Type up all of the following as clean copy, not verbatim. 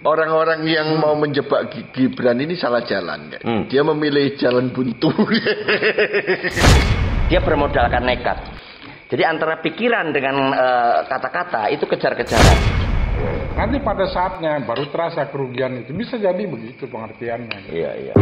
orang-orang yang mau menjebak Gibran ini salah jalan. Dia memilih jalan buntu. Dia bermodalkan nekat. Jadi antara pikiran dengan kata-kata itu kejar-kejaran. Nanti pada saatnya baru terasa kerugian itu. Bisa jadi begitu pengertiannya. Iya, iya.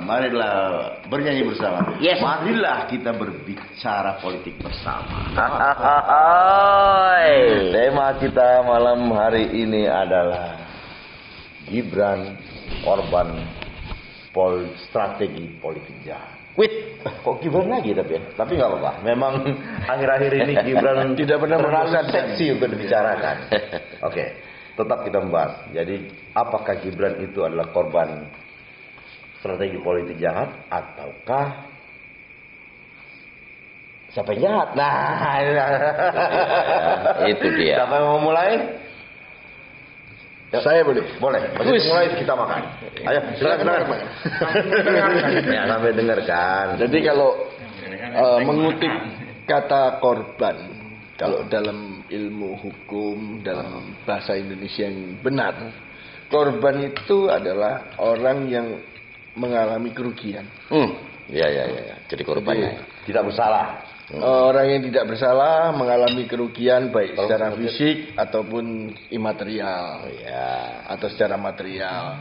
Marilah bernyanyi bersama. Yes. Marilah kita berbicara politik bersama. Tema kita malam hari ini adalah Gibran korban strategi politik jahat. Wait, kok Gibran lagi tapi ya? Tapi nggak apa-apa. Memang akhir-akhir ini Gibran tidak pernah terlalu seksi untuk dibicarakan. Oke, tetap kita membahas. Jadi, apakah Gibran itu adalah korban strategi politik jahat ataukah siapa yang jahat? Nah, itu dia. Siapa yang mau mulai? Saya boleh. Mulai kita makan. Ayo, silakan. Ya, sampai dengarkan. Jadi kalau mengutip kata korban, kalau dalam ilmu hukum, dalam bahasa Indonesia yang benar, korban itu adalah orang yang mengalami kerugian. Ya. Jadi korbannya tidak bersalah. Orang yang tidak bersalah mengalami kerugian baik secara fisik ataupun imaterial, atau secara material.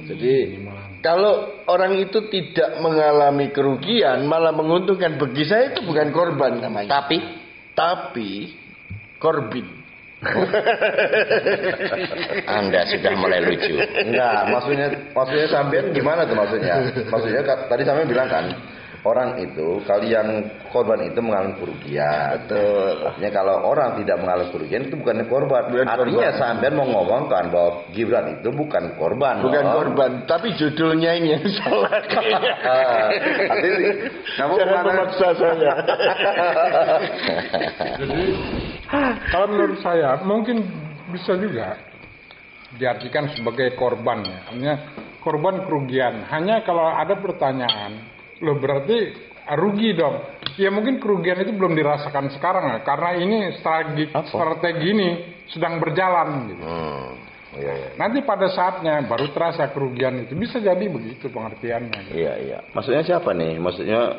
Jadi kalau orang itu tidak mengalami kerugian malah menguntungkan, bagi saya itu bukan korban namanya. Tapi korbin. Anda sudah mulai lucu. Enggak, maksudnya sampean gimana tuh maksudnya? Maksudnya tadi sampean bilang kan, orang itu, kalian korban itu mengalami kerugian. Betul. Artinya kalau orang tidak mengalami kerugian itu bukannya korban. Artinya sampean mau ngomongkan bahwa Gibran itu bukan korban. Bukan korban, tapi judulnya ini yang salah. Kamu jangan memaksa saya. Jadi kalau menurut saya mungkin bisa juga diartikan sebagai korban ya. Artinya korban kerugian. Hanya kalau ada pertanyaan, loh berarti rugi dong. Ya mungkin kerugian itu belum dirasakan sekarang ya, karena ini strategi ini sedang berjalan gitu. Nanti pada saatnya baru terasa kerugian itu. Bisa jadi begitu pengertiannya. Iya. Maksudnya siapa nih? Maksudnya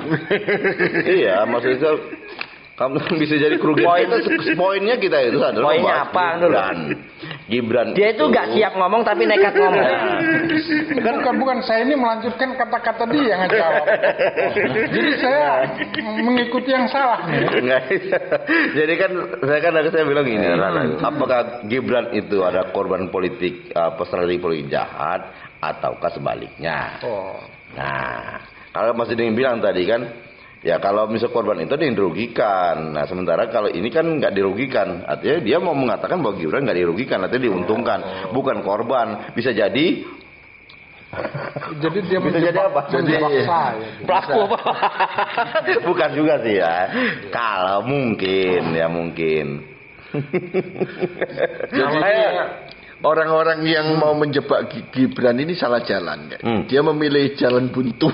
iya, maksudnya kamu bisa jadi kerugian. Poinnya kita itu adalah poinnya apa Gibran. Dia itu nggak siap ngomong tapi nekat ngomong. Bukan saya ini melanjutkan kata-kata dia yang ngejawab. Jadi saya mengikuti yang salah nih. Jadi kan saya bilang gini, apakah Gibran itu ada korban politik strategi politik jahat ataukah sebaliknya? Nah, kalau Mas Ding bilang tadi kan, ya kalau misal korban itu dia dirugikan. Nah sementara kalau ini kan nggak dirugikan. Artinya dia mau mengatakan bahwa Gibran nggak dirugikan, artinya diuntungkan, bukan korban. Bisa jadi. Jadi dia bisa jadi apa? Menjebak saya. Pelaku apa? Bukan juga sih ya. Kalau mungkin. Jadi orang-orang yang mau menjebak Gibran ini salah jalan. Dia memilih jalan buntu.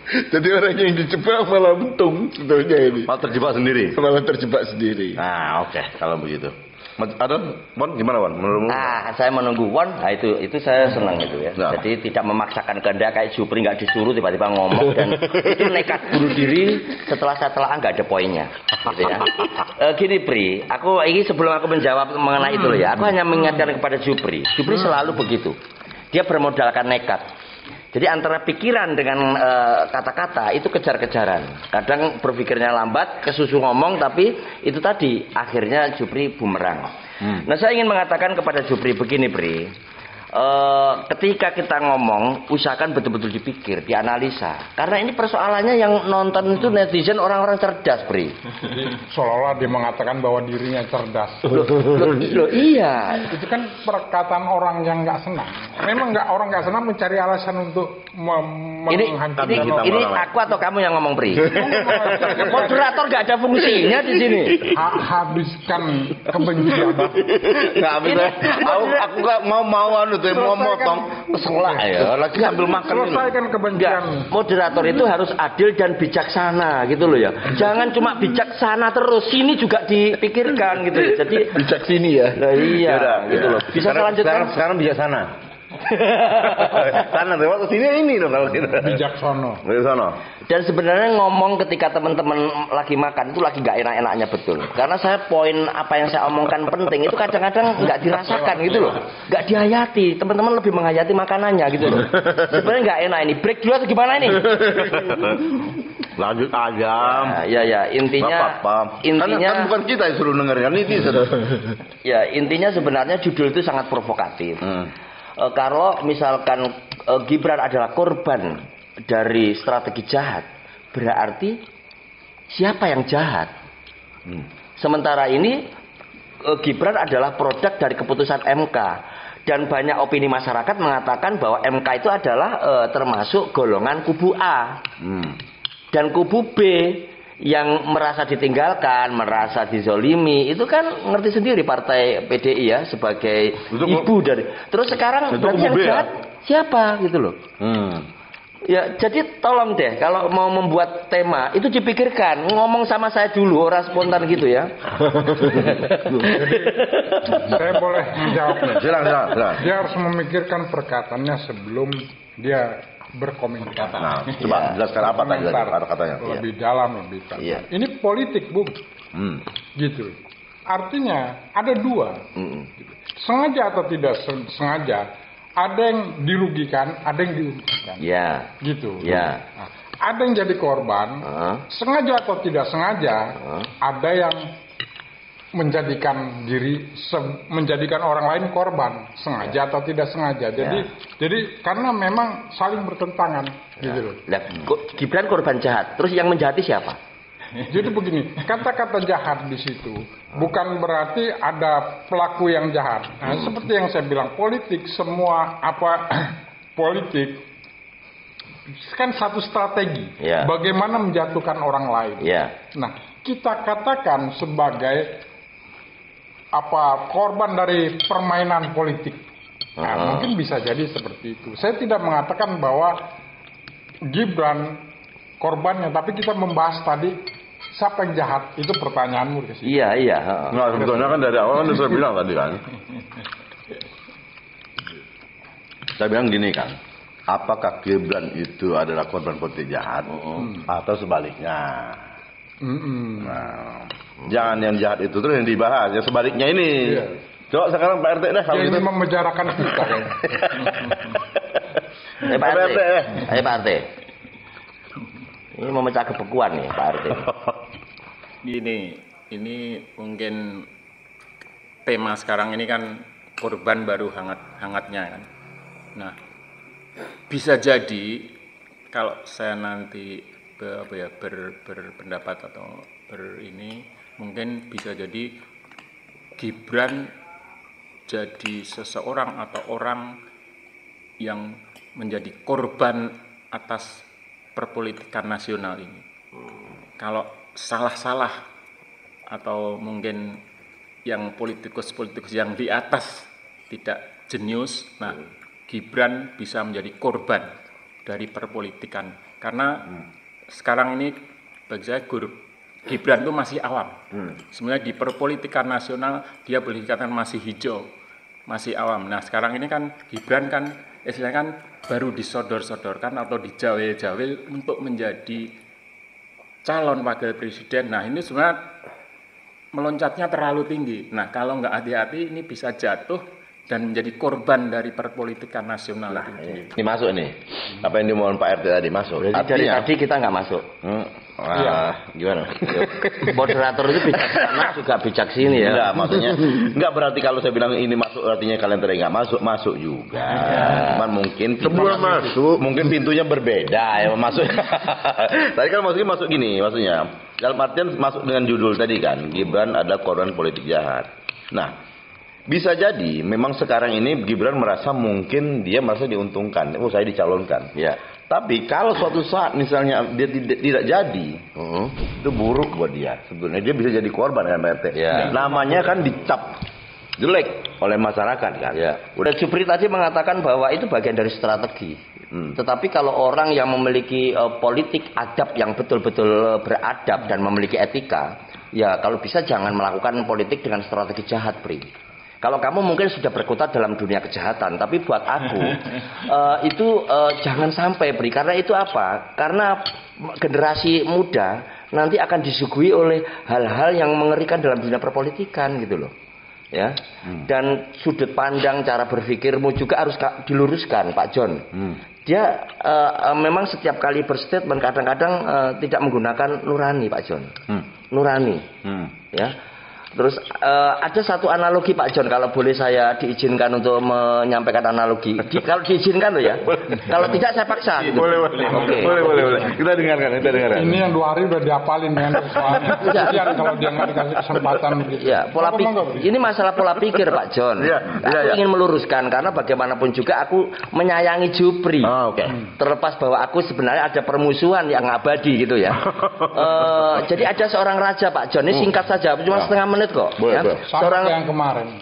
Jadi orang yang dijebak malah untung sebetulnya ini. Malah terjebak sendiri. Malah terjebak sendiri. Nah, oke, kalau begitu. Ada, Wan, gimana Wan? Menurutmu? Saya menunggu Wan. Nah itu saya senang itu ya. Nah. Jadi tidak memaksakan kehendak kayak Jupri nggak disuruh tiba-tiba ngomong dan itu nekat bunuh diri setelah saya telah nggak ada poinnya. Gitu ya. Gini Pri, ini sebelum aku menjawab mengenai itu loh ya, aku hanya mengingatkan kepada Jupri. Jupri selalu begitu. Dia bermodalkan nekat. Jadi antara pikiran dengan kata-kata itu kejar-kejaran. Kadang berpikirnya lambat, kesusu ngomong, tapi itu tadi akhirnya Jupri bumerang. Nah saya ingin mengatakan kepada Jupri begini Pri. Ketika kita ngomong, usahakan betul-betul dipikir, dianalisa. Karena ini persoalannya yang nonton itu netizen orang-orang cerdas, Pri. Jadi seolah-olah dia mengatakan bahwa dirinya cerdas. Loh, iya. Itu kan perkataan orang yang nggak senang. Memang orang nggak senang mencari alasan untuk menghantarkan ini aku atau kamu yang ngomong, Pri? Moderator nggak ada fungsinya di sini. Habiskan kebencian. Nggak habis. Aku nggak mau motong keselak ya. Lagi ambil makan. Selesaikan kebencian. Moderator itu harus adil dan bijaksana gitu loh ya. Jangan cuma bijaksana terus, sini juga dipikirkan gitu ya. Jadi Bijak sini ya. Nah, iya, gitu loh. Bisa selanjutnya. Sekarang bijaksana. Sana lewat ke sini ini dong kalau gitu. Bijaksana. Dan sebenarnya ngomong ketika teman-teman lagi makan itu lagi nggak enak-enaknya betul. Karena saya poin apa yang saya omongkan penting itu kadang-kadang nggak dirasakan gitu loh, nggak dihayati. Teman-teman lebih menghayati makanannya gitu loh. Sebenarnya nggak enak ini. Break dulu atau gimana ini? Lanjut aja. Ya intinya kan bukan kita yang suruh dengarkan ini. Ya intinya sebenarnya judul itu sangat provokatif. Kalau misalkan Gibran adalah korban dari strategi jahat, berarti siapa yang jahat? Sementara ini Gibran adalah produk dari keputusan MK dan banyak opini masyarakat mengatakan bahwa MK itu adalah termasuk golongan kubu A dan kubu B yang merasa ditinggalkan, merasa dizolimi, itu kan ngerti sendiri partai PDI ya sebagai ibu dari. Terus sekarang berarti yang jahat siapa gitu loh. Ya jadi tolong deh kalau mau membuat tema itu dipikirkan, ngomong sama saya dulu, orang spontan gitu ya. Saya boleh menjawabnya. Silakan. Dia harus memikirkan perkataannya sebelum dia berkomunikasi. Nah, coba jelaskan apa tadi kata-katanya. Lebih dalam, lebih dalam. Ini politik, Bung. Gitu. Artinya ada dua. Sengaja atau tidak sengaja, ada yang dirugikan, ada yang diuntungkan. Gitu. Nah, ada yang jadi korban, sengaja atau tidak sengaja, ada yang menjadikan orang lain korban, sengaja atau tidak sengaja. Jadi karena memang saling bertentangan gitu loh. Gibran korban jahat, terus yang menjahati siapa? Jadi begini, kata-kata jahat di situ bukan berarti ada pelaku yang jahat. Nah, seperti yang saya bilang, politik politik kan satu strategi bagaimana menjatuhkan orang lain. Nah, kita katakan sebagai korban dari permainan politik. Nah, mungkin bisa jadi seperti itu. Saya tidak mengatakan bahwa Gibran korbannya, tapi kita membahas tadi siapa yang jahat, itu pertanyaanmu di sini. Iya. Nah, sebetulnya kan dari awal kan saya bilang tadi kan. Saya bilang gini kan, apakah Gibran itu adalah korban politik jahat atau sebaliknya? Nah, jangan yang jahat itu terus yang dibahas, yang sebaliknya ini. Coba sekarang Pak RT dah kalau ini gitu. memenjarakan kita. Pak RT. Ayo Pak RT. Ini memecah kebekuan nih Pak RT. Ini mungkin tema sekarang ini kan korban baru hangat-hangatnya kan. Nah, bisa jadi kalau saya nanti berpendapat atau mungkin bisa jadi Gibran jadi seseorang atau orang yang menjadi korban atas perpolitikan nasional ini. Kalau salah-salah atau mungkin yang politikus-politikus yang di atas tidak jenius, nah Gibran bisa menjadi korban dari perpolitikan. Karena sekarang ini bagi saya Gibran itu masih awam. Sebenarnya di perpolitikan nasional dia boleh dikatakan masih hijau, masih awam. Nah sekarang ini kan Gibran kan istilahnya kan baru disodor-sodorkan atau dijawe-jawe untuk menjadi calon wakil presiden. Nah ini sebenarnya meloncatnya terlalu tinggi. Nah kalau nggak hati-hati ini bisa jatuh dan menjadi korban dari perpolitikan nasional. Nah, ini masuk nih. Apa yang dimohon Pak RT tadi masuk. Berarti dari tadi kita nggak masuk. Gimana? Moderator itu bijak sana juga bijak sini ya. Enggak, maksudnya enggak berarti kalau saya bilang ini masuk artinya kalian tadi nggak masuk, masuk juga. Cuman mungkin semua masuk, mungkin pintunya berbeda ya masuk. Tadi kan maksudnya masuk gini, maksudnya dalam artian masuk dengan judul tadi kan, Gibran ada korban politik jahat. Nah, bisa jadi memang sekarang ini Gibran merasa mungkin dia merasa diuntungkan. Oh, saya dicalonkan. Ya. Tapi kalau suatu saat misalnya dia tidak jadi, itu buruk buat dia. Sebenarnya dia bisa jadi korban kan Pak RT. Ya. Namanya kan dicap jelek oleh masyarakat kan. Ya. Udah Jupri tadi mengatakan bahwa itu bagian dari strategi. Tetapi kalau orang yang memiliki politik adab yang betul-betul beradab dan memiliki etika, ya kalau bisa jangan melakukan politik dengan strategi jahat, Pri. Kalau kamu mungkin sudah berkutat dalam dunia kejahatan, tapi buat aku itu jangan sampai, Pri. Karena itu apa? Karena generasi muda nanti akan disuguhi oleh hal-hal yang mengerikan dalam dunia perpolitikan gitu loh. Ya. Dan sudut pandang cara berpikirmu juga harus diluruskan, Pak John. Dia memang setiap kali berstatement kadang-kadang tidak menggunakan nurani, Pak John. Nurani. Ya. Terus ada satu analogi Pak John, kalau boleh saya diizinkan untuk menyampaikan analogi. Kalau diizinkan loh ya. Kalau tidak saya paksa. Gitu. Boleh. Kita dengarkan. Ini yang 2 hari udah diapalin dengan soalnya. Kesian kalau dia nggak dikasih kesempatan begitu. Ya, ini masalah pola pikir Pak John. Aku ingin meluruskan karena bagaimanapun juga aku menyayangi Jupri. Terlepas bahwa aku sebenarnya ada permusuhan yang abadi gitu ya. Jadi ada seorang raja Pak John. Ini singkat saja, cuma setengah menit kok. Ya. Seorang yang kemarin.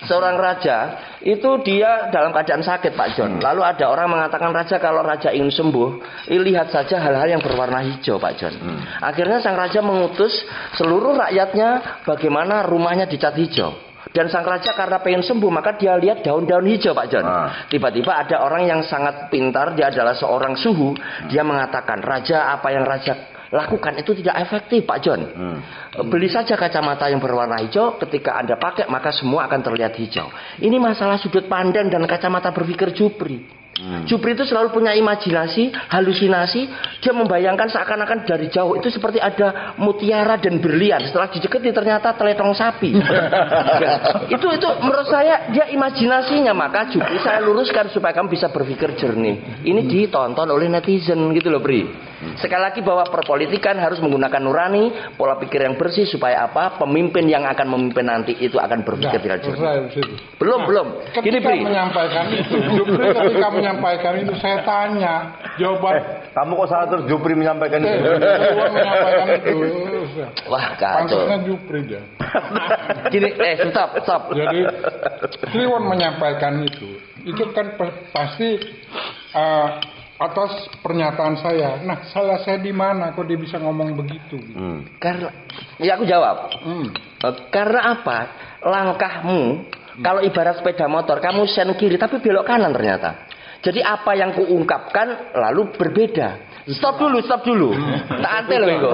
Seorang raja itu dia dalam keadaan sakit Pak John. Lalu ada orang mengatakan raja kalau raja ingin sembuh, lihat saja hal-hal yang berwarna hijau Pak John. Akhirnya sang raja mengutus seluruh rakyatnya bagaimana rumahnya dicat hijau. Dan sang raja karena pengen sembuh maka dia lihat daun-daun hijau Pak John. Tiba-tiba ada orang yang sangat pintar, dia adalah seorang suhu. Dia mengatakan, raja apa yang raja lakukan itu tidak efektif Pak John. Beli saja kacamata yang berwarna hijau, ketika Anda pakai maka semua akan terlihat hijau. Ini masalah sudut pandang dan kacamata berpikir Jupri. Jupri itu selalu punya imajinasi, halusinasi. Dia membayangkan seakan-akan dari jauh itu seperti ada mutiara dan berlian. Setelah didekati ternyata teletong sapi. itu menurut saya dia imajinasinya. Maka Jupri saya luruskan supaya kamu bisa berpikir jernih. Ini ditonton oleh netizen gitu loh Bri. Sekali lagi bahwa perpolitikan harus menggunakan nurani, pola pikir yang bersih supaya apa? Pemimpin yang akan memimpin nanti itu akan berpikir dengan jernih. Belum. Ketika menyampaikan itu, Jupri ketika menyampaikan itu saya tanya jawaban. Kamu kok salah terus Jupri menyampaikan itu? Menyampaikan itu. Wah kacau. Pantasnya Jupri dia. Gini, stop. Jadi Triwon menyampaikan itu kan pasti atas pernyataan saya. Nah, salah saya di mana? Kok dia bisa ngomong begitu? Karena, ya aku jawab. Karena apa? Langkahmu, kalau ibarat sepeda motor, kamu sen kiri tapi belok kanan ternyata. Jadi apa yang kuungkapkan lalu berbeda. Stop dulu. Tak ante loh itu.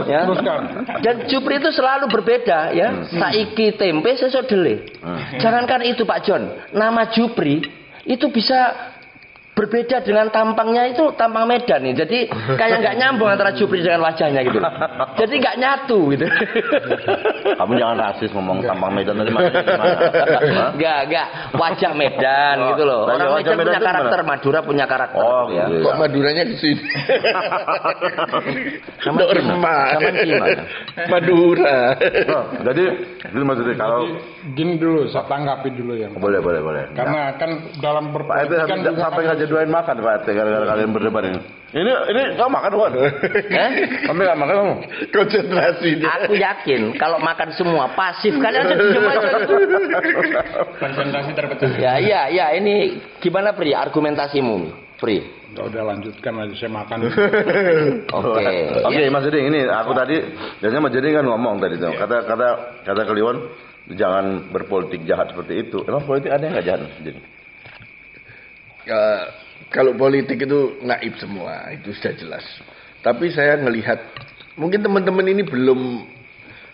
Ya. Dan Jupri itu selalu berbeda ya. Saiki tempe sesuk dele. Jangankan itu Pak John, nama Jupri itu bisa berbeda dengan tampangnya itu tampang Medan nih. Jadi kayak nggak nyambung antara Jupri dengan wajahnya gitu. Jadi nggak nyatu gitu. Kamu jangan rasis ngomong tampang Medan tadi maksudnya gimana? Enggak. Wajah Medan gitu loh. Orang Medan punya karakter, Madura punya karakter. Ya. Kok Maduranya ke sini? Sama gimana? Madura. Jadi itu maksudnya kalau gini dulu, saya tanggapi dulu ya. Boleh. Karena kan dalam berpolitik kan sampai nggak jodohin makan Pak RT gara-gara kalian berdebat ini. Ini kamu makan bukan? Kamu nggak makan kamu? Konsentrasi. Aku yakin kalau makan semua pasif kalian aja diem aja gitu. Konsentrasi terpecah. Ya ini gimana Pri argumentasimu? Free. Udah lanjutkan aja, saya makan. Oke, Mas Jeding, ini aku tadi biasanya Mas Jeding kan ngomong tadi tuh. Kata Kliwon, jangan berpolitik jahat seperti itu. Emang politik ada yang nggak jahat, Mas Jeding? Kalau politik itu naif semua, itu sudah jelas. Tapi saya ngelihat, mungkin teman-teman ini belum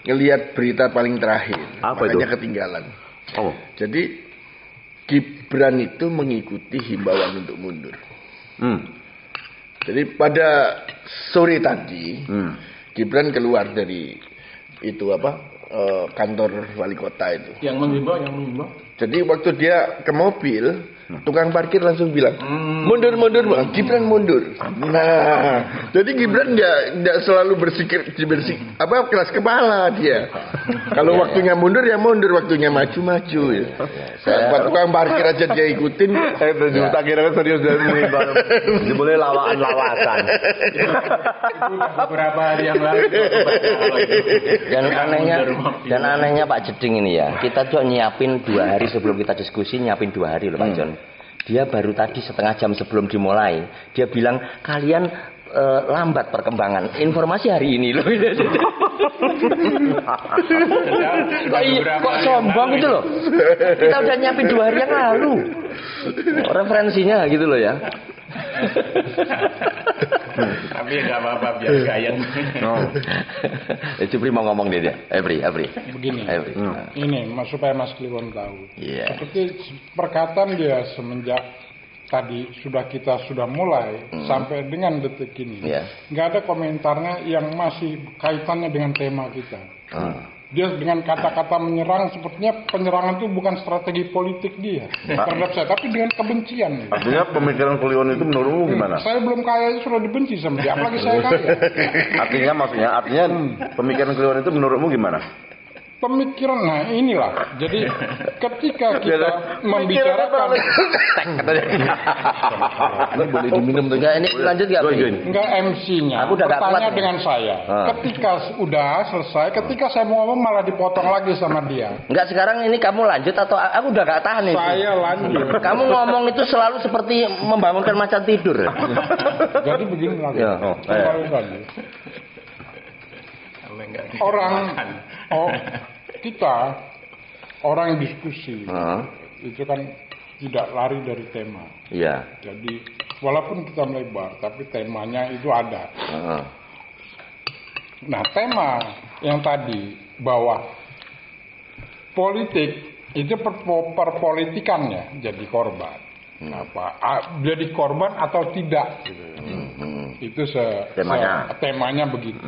ngelihat berita paling terakhir. Apa makanya itu? Ketinggalan. Oh. Jadi Gibran itu mengikuti himbauan untuk mundur. Jadi pada sore tadi Gibran keluar dari itu kantor wali kota itu. Yang menghimbau. Jadi waktu dia ke mobil, tukang parkir langsung bilang, mundur, Gibran mundur. Nah, jadi Gibran nggak selalu keras kepala dia. Kalau waktunya mundur ya mundur, waktunya maju. Ya. Buat tukang parkir aja dia ikutin. Tak kira kan serius dan menimbang. Boleh lawakan. Beberapa hari yang lalu. Dan anehnya Pak Jeding ini ya, kita tuh nyiapin 2 hari sebelum kita diskusi, nyiapin 2 hari loh Pak John. Dia baru tadi setengah jam sebelum dimulai, dia bilang kalian lambat perkembangan informasi hari ini loh. Kok sombong gitu loh. Kita udah nyiapin 2 hari yang lalu referensinya gitu loh ya. Tapi nggak apa-apa, biar gayang. Jupri mau ngomong dia. Ebri. Begini, ini supaya Mas Kliwon tahu. Yeah. Seperti perkataan dia semenjak tadi kita sudah mulai sampai dengan detik ini, nggak ada komentarnya yang masih kaitannya dengan tema kita. Dia dengan kata-kata menyerang, sepertinya penyerangan itu bukan strategi politik dia terhadap saya, tapi dengan kebencian. Artinya pemikiran Kliwon itu menurutmu gimana? Saya belum kaya itu sudah dibenci sama dia, apalagi saya kaya. Artinya pemikiran Kliwon itu menurutmu gimana? Pemikiran, nah inilah. Jadi ketika kita membicarakan, ini boleh diminum tuh. Enggak, ini lanjut enggak? Enggak, MC-nya Aku udah bertanya dengan saya. Ketika udah selesai, ketika saya mau ngomong malah dipotong lagi sama dia. Enggak, sekarang ini kamu lanjut atau aku udah gak tahan ini? Saya lanjut. Kamu ngomong itu selalu seperti membangunkan macan tidur. Jadi begini lagi. Orang yang diskusi itu kan tidak lari dari tema. Iya. Jadi walaupun kita melebar, tapi temanya itu ada. Nah, tema yang tadi bahwa politik itu perpolitikannya jadi korban. Jadi korban atau tidak? Gitu. Itu temanya begitu.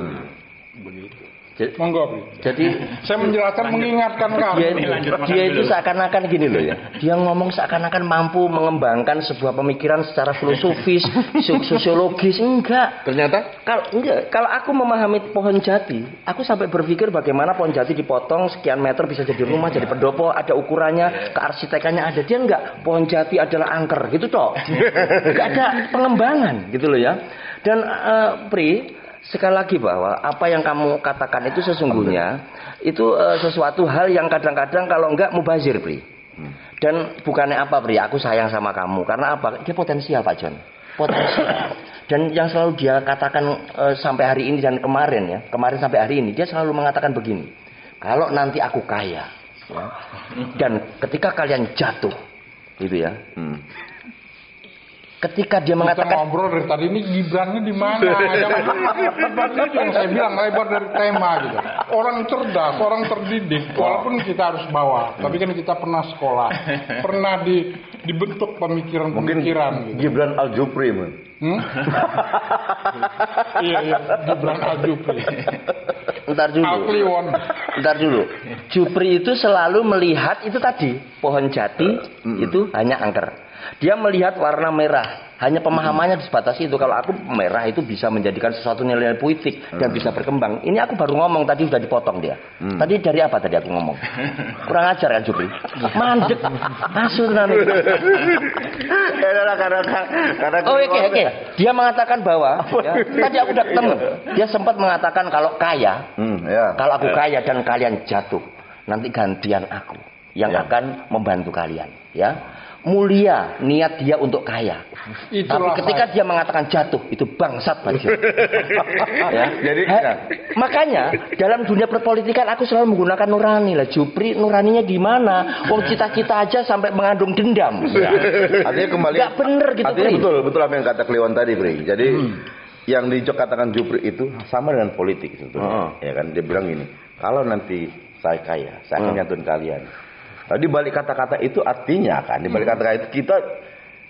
Begitu. Monggo, jadi saya menjelaskan, mengingatkan kamu. Dia itu seakan-akan gini loh ya. Dia ngomong seakan-akan mampu mengembangkan sebuah pemikiran secara filosofis, sosiologis. Enggak. Ternyata kalau aku memahami pohon jati, aku sampai berpikir bagaimana pohon jati dipotong sekian meter bisa jadi rumah, jadi pendopo, ada ukurannya, kearsitekannya ada. Dia enggak. Pohon jati adalah angker, gitu toh. Enggak ada pengembangan, gitu loh ya. Dan Pri, sekali lagi bahwa apa yang kamu katakan itu sesungguhnya itu sesuatu hal yang kadang-kadang kalau enggak mubazir, Pri. Dan bukannya apa, Pri, aku sayang sama kamu karena apa? Dia potensial, Pak John. Potensial. Dan yang selalu dia katakan sampai hari ini dan kemarin sampai hari ini dia selalu mengatakan begini. Kalau nanti aku kaya, ya, dan ketika kalian jatuh, gitu ya. Ketika dia mengatakan, kita ngobrol dari tadi ini Gibrannya di mana? Yang saya bilang lebar dari tema gitu. Orang cerdas, orang terdidik, walaupun kita harus bawa, tapi kan kita pernah sekolah, pernah dibentuk pemikiran-pemikiran. Gitu. Gibran Al-Jupri, Iya, Gibran Al-Jupri. Ntar dulu. Jupri itu selalu melihat itu tadi pohon jati itu hanya angker. Dia melihat warna merah. Hanya pemahamannya dibatasi itu. Kalau aku merah itu bisa menjadikan sesuatu nilai puitik dan bisa berkembang. Ini aku baru ngomong tadi sudah dipotong dia. Tadi dari apa tadi aku ngomong? Kurang ajar kan Jupri? Mandek. Asun nanti. Oke. Dia mengatakan bahwa tadi aku udah ketemu. Dia sempat mengatakan kalau kaya, kalau aku kaya dan kalian jatuh, nanti gantian aku yang akan membantu kalian, ya. mulia niat dia untuk kaya. Itulah Tapi ketika dia mengatakan jatuh, itu bangsat baju. Ya. Jadi Makanya dalam dunia perpolitikan aku selalu menggunakan nurani lah. Jupri nuraninya gimana? Wong cita-cita aja sampai mengandung dendam. Ya. artinya kembali Gak bener gitu. artinya Pri. betul apa yang kata Kliwon tadi, Pri. Jadi yang Dijok katakan Jupri itu sama dengan politik sebetulnya. Ya kan dia bilang gini, kalau nanti saya kaya, saya akan nyatuin kalian. Tadi balik kata-kata itu artinya kan, di balik kata-kata itu kita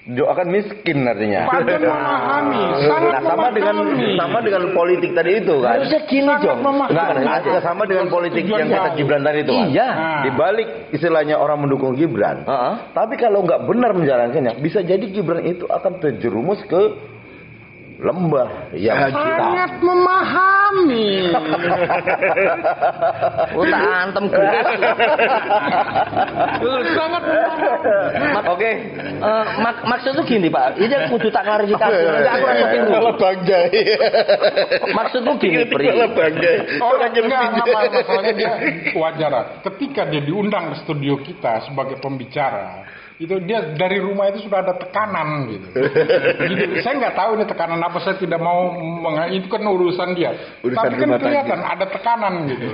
akan miskin artinya. Pada memahami, sangat Nah, memahami. sama dengan politik tadi itu kan. Harusnya gini Sangat dong. memahami. Enggak, sama dengan politik Tujuan yang kata jauh. Gibran tadi itu kan. Iya. Di balik istilahnya orang mendukung Gibran. Tapi kalau nggak benar menjalankannya, bisa jadi Gibran itu akan terjerumus ke lembah yang Sangat memahami. Tak antem gue. Sangat memahami. Oke. Maksud tuh gini Pak, ini kudu tak klarifikasi. Enggak aku rasain dulu. Malah bangga. Maksud tuh gini, Pri. Malah bangga. Orang enggak masalahnya dia wajar. Ketika dia diundang ke studio kita sebagai pembicara, itu dia dari rumah itu sudah ada tekanan gitu. Saya nggak tahu ini tekanan apa, saya tidak mau itu kan urusan dia. Urusan Tapi kan rumah kelihatan ada tekanan gitu.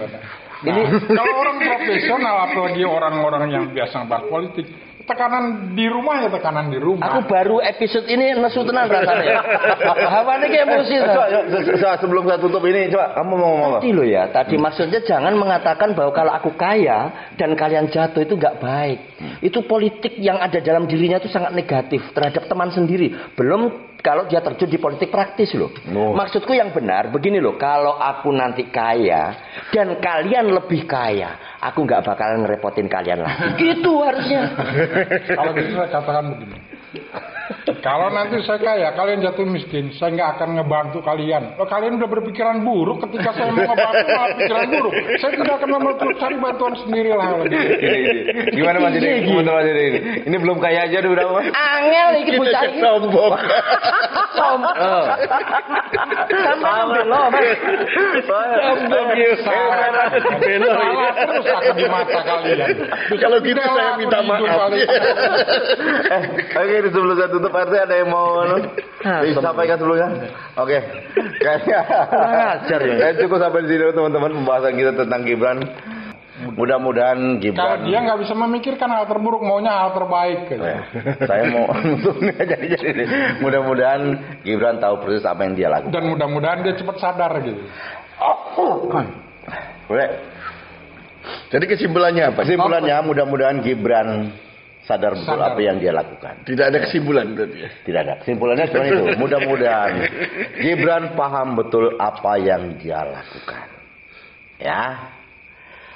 Ini kalau orang profesional, apalagi orang-orang yang biasa bahas politik, tekanan di rumah ya tekanan di rumah. Aku baru episode ini nesu tenan rasanya. Hawane kayak emosi. Sebelum saya tutup ini, coba kamu mau ngomong apa? Tadi loh ya, tadi maksudnya jangan mengatakan bahwa kalau aku kaya dan kalian jatuh itu nggak baik. Itu politik yang ada dalam dirinya itu sangat negatif terhadap teman sendiri. Belum kalau dia terjun di politik praktis loh. Maksudku yang benar begini loh, kalau aku nanti kaya dan kalian lebih kaya, aku nggak bakalan ngerepotin kalian lagi. Gitu harusnya. Kalau gitu saya katakan begini. Kalau nanti saya kaya, kalian jatuh miskin, saya nggak akan ngebantu kalian. Kalian udah berpikiran buruk, ketika saya mau ngebantu malah pikiran buruk. Saya tidak akan cari bantuan sendiri lah. Gimana Mas Didi? Gimana Mas Didi ini? Ini belum kaya aja udah berapa? Angel iki bocah iki. Sombong. Sombong. Sampai belo, Mas. Sombong ya. Salah terus aku di mata kalian. Kalau gitu saya minta maaf. Oke, sebelum saya tutup RT ada yang mau disampaikan sebelumnya? Oke. Kayaknya Ngajar ya. cukup sampai di sini teman-teman pembahasan kita tentang Gibran. Mudah-mudahan Kalau Gibran. dia nggak bisa memikirkan hal terburuk, maunya hal terbaik. Saya mau nutupnya jadi. Mudah-mudahan Gibran tahu persis apa yang dia lakukan. Dan mudah-mudahan dia cepat sadar gitu. Boleh. Jadi kesimpulannya apa? Kesimpulannya mudah-mudahan Gibran sadar betul apa yang dia lakukan. Tidak ada kesimpulan berarti ya. Tidak ada. Kesimpulannya cuma itu. Mudah-mudahan Gibran paham betul apa yang dia lakukan. Ya.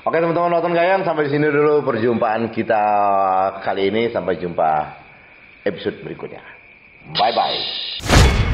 Oke teman-teman nonton gayang, sampai di sini dulu perjumpaan kita kali ini. Sampai jumpa episode berikutnya. Bye bye.